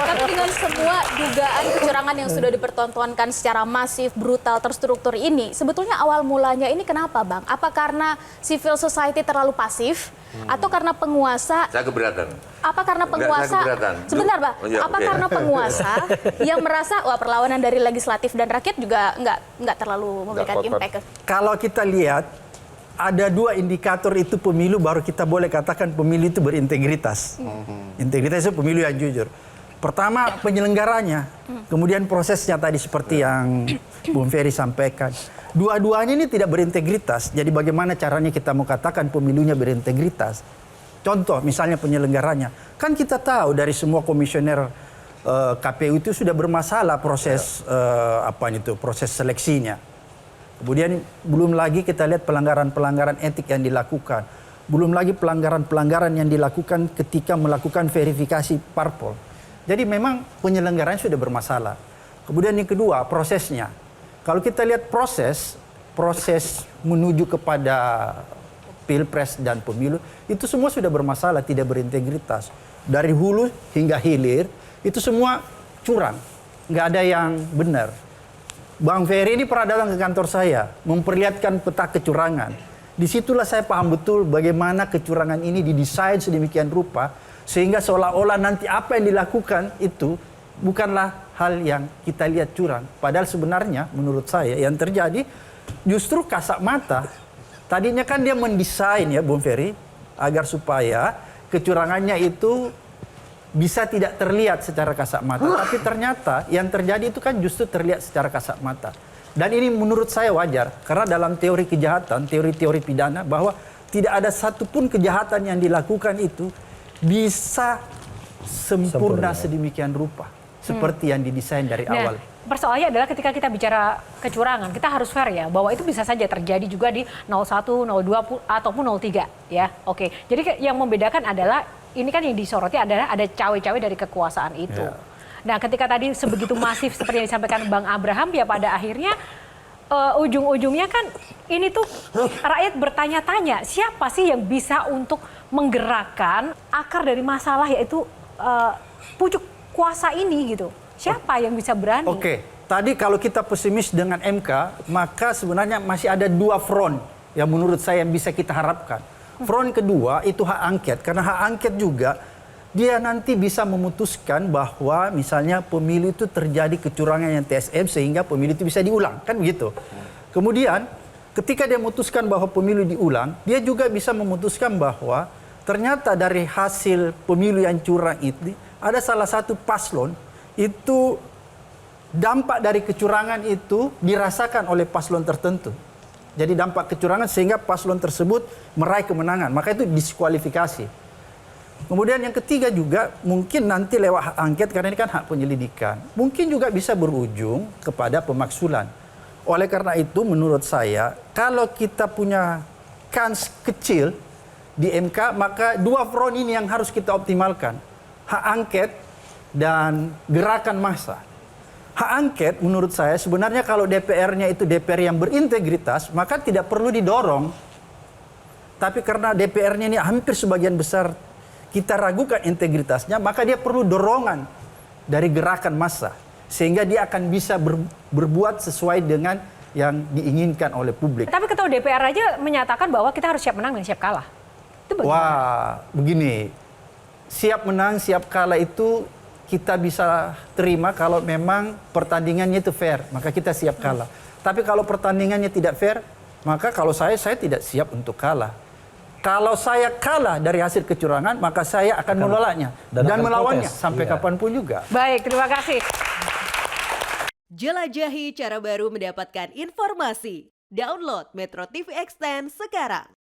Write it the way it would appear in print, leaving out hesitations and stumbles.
Tapi dengan semua dugaan kecurangan yang sudah dipertontonkan secara masif, brutal, terstruktur ini, sebetulnya awal mulanya ini kenapa, Bang? Apa karena civil society terlalu pasif? Atau karena penguasa? Saya keberatan. Apa karena penguasa? Sebentar, Bang. Oh, iya, apa okay. karena penguasa yang merasa wah perlawanan dari legislatif dan rakyat juga nggak terlalu memberikan impact? Kalau kita lihat ada dua indikator itu pemilu baru kita boleh katakan pemilu itu berintegritas. Integritas itu pemilu yang jujur. Pertama penyelenggaranya, kemudian prosesnya tadi seperti yang Bung Ferry sampaikan. Dua-duanya ini tidak berintegritas. Jadi bagaimana caranya kita mau katakan pemilunya berintegritas? Contoh misalnya penyelenggaranya. Kan kita tahu dari semua komisioner KPU itu sudah bermasalah proses proses seleksinya. Kemudian belum lagi kita lihat pelanggaran-pelanggaran etik yang dilakukan. Belum lagi pelanggaran-pelanggaran yang dilakukan ketika melakukan verifikasi parpol. Jadi memang penyelenggaraan sudah bermasalah. Kemudian yang kedua, prosesnya. Kalau kita lihat proses menuju kepada pilpres dan pemilu, itu semua sudah bermasalah, tidak berintegritas. Dari hulu hingga hilir, itu semua curang. Nggak ada yang benar. Bang Ferry ini pernah datang ke kantor saya, memperlihatkan peta kecurangan. Disitulah saya paham betul bagaimana kecurangan ini didesain sedemikian rupa, sehingga seolah-olah nanti apa yang dilakukan itu bukanlah hal yang kita lihat curang. Padahal sebenarnya menurut saya yang terjadi justru kasat mata. Tadinya kan dia mendesain ya Bung Ferry, agar supaya kecurangannya itu bisa tidak terlihat secara kasat mata. Tapi ternyata yang terjadi itu kan justru terlihat secara kasat mata. Dan ini menurut saya wajar, karena dalam teori kejahatan, teori-teori pidana, bahwa tidak ada satupun kejahatan yang dilakukan itu bisa sempurna sedemikian rupa, seperti yang didesain dari awal. Persoalannya adalah ketika kita bicara kecurangan, kita harus fair ya, bahwa itu bisa saja terjadi juga di 01, 02, ataupun 03 ya. Oke, jadi yang membedakan adalah, ini kan yang disoroti adalah ada cawe-cawe dari kekuasaan itu. Nah, ketika tadi sebegitu masif seperti yang disampaikan Bang Abraham, ya pada akhirnya ujung-ujungnya kan ini tuh rakyat bertanya-tanya, siapa sih yang bisa untuk menggerakkan akar dari masalah, yaitu pucuk kuasa ini gitu. Siapa yang bisa berani? Oke, tadi kalau kita pesimis dengan MK, maka sebenarnya masih ada dua front yang menurut saya yang bisa kita harapkan. Front kedua itu hak angket, karena hak angket juga dia nanti bisa memutuskan bahwa misalnya pemilu itu terjadi kecurangan yang TSM sehingga pemilu itu bisa diulang, kan begitu. Kemudian ketika dia memutuskan bahwa pemilu diulang, dia juga bisa memutuskan bahwa ternyata dari hasil pemilu yang curang itu ada salah satu paslon itu dampak dari kecurangan itu dirasakan oleh paslon tertentu. Jadi dampak kecurangan sehingga paslon tersebut meraih kemenangan, maka itu diskualifikasi. Kemudian yang ketiga juga mungkin nanti lewat hak angket, karena ini kan hak penyelidikan, mungkin juga bisa berujung kepada pemaksulan. Oleh karena itu menurut saya kalau kita punya kans kecil di MK, maka dua front ini yang harus kita optimalkan. Hak angket dan gerakan massa. Hak angket menurut saya sebenarnya kalau DPR-nya itu DPR yang berintegritas, maka tidak perlu didorong. Tapi karena DPR-nya ini hampir sebagian besar kita ragukan integritasnya, maka dia perlu dorongan dari gerakan massa. Sehingga dia akan bisa berbuat sesuai dengan yang diinginkan oleh publik. Tapi ketua DPR aja menyatakan bahwa kita harus siap menang dan siap kalah. Itu bagaimana? Wah, begini. Siap menang, siap kalah itu kita bisa terima kalau memang pertandingannya itu fair, maka kita siap kalah. Tapi kalau pertandingannya tidak fair, maka kalau saya tidak siap untuk kalah. Kalau saya kalah dari hasil kecurangan, maka saya akan menolaknya dan melawannya sampai kapanpun juga. Baik, terima kasih. Jelajahi cara baru mendapatkan informasi. Download Metro TV Extend sekarang.